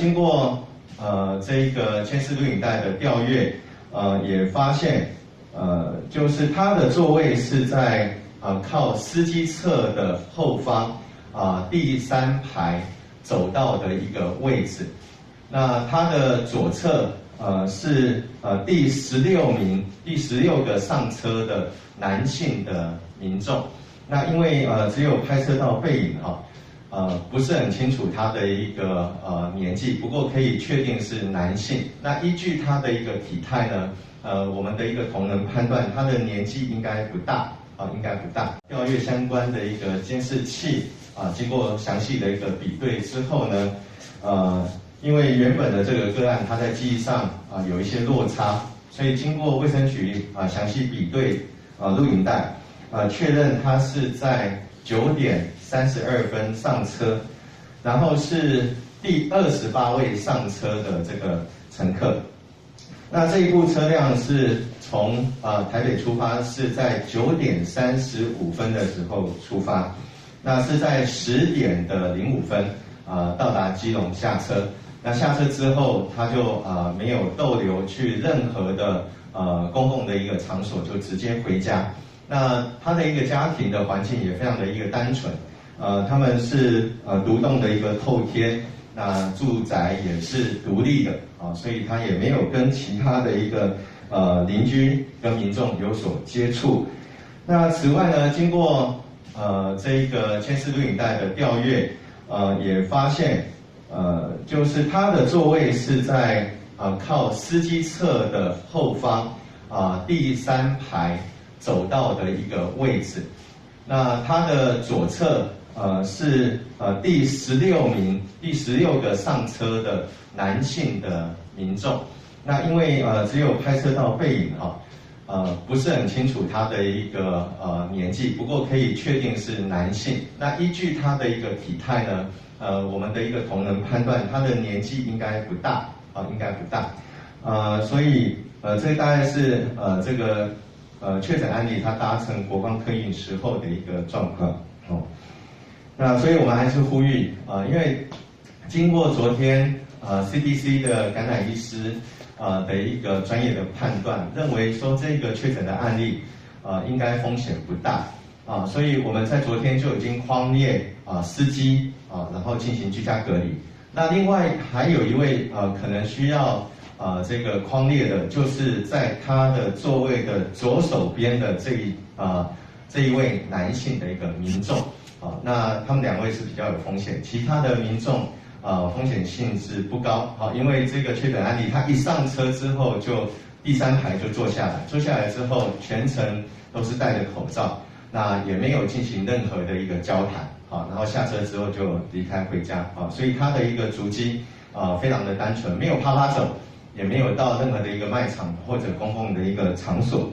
经过这个监视录影带的调阅，也发现就是他的座位是在靠司机侧的后方第3排走道的一个位置。那他的左侧是第16个上车的男性的民众。那因为只有拍摄到背影不是很清楚他的一个年纪，不过可以确定是男性。那依据他的一个体态呢，我们的一个同仁判断他的年纪应该不大应该不大。调阅相关的一个监视器经过详细的一个比对之后呢，因为原本的这个个案他在记忆上有一些落差，所以经过卫生局详细比对录影带，确认他是在9点32分上车，然后是第28位上车的这个乘客。那这一部车辆是从台北出发，是在9点35分的时候出发，那是在10点05分到达基隆下车。那下车之后，他就没有逗留去任何的公共的一个场所，就直接回家。那他的一个家庭的环境也非常的一个单纯，他们是独栋的一个透天，那住宅也是独立的所以他也没有跟其他的一个邻居跟民众有所接触。那此外呢，经过这个监视录影带的调阅，也发现就是他的座位是在靠司机侧的后方第3排走道的一个位置。那他的左侧是第16个上车的男性的民众。那因为只有拍摄到背影不是很清楚他的一个年纪，不过可以确定是男性。那依据他的一个体态呢，我们的一个同仁判断他的年纪应该不大应该不大。所以这大概是这个确诊案例他搭乘国光客运时候的一个状况那所以我们还是呼吁因为经过昨天CDC 的感染医师的一个专业的判断，认为说这个确诊的案例应该风险不大所以我们在昨天就已经匡列司机然后进行居家隔离。那另外还有一位可能需要这个匡列的，就是在他的座位的左手边的这一位男性的一个民众那他们2位是比较有风险，其他的民众风险性是不高因为这个确诊案例他一上车之后就第3排就坐下来之后全程都是戴着口罩，那也没有进行任何的一个交谈然后下车之后就离开回家所以他的一个足迹非常的单纯，没有趴走，也没有到任何的一个卖场或者公共的一个场所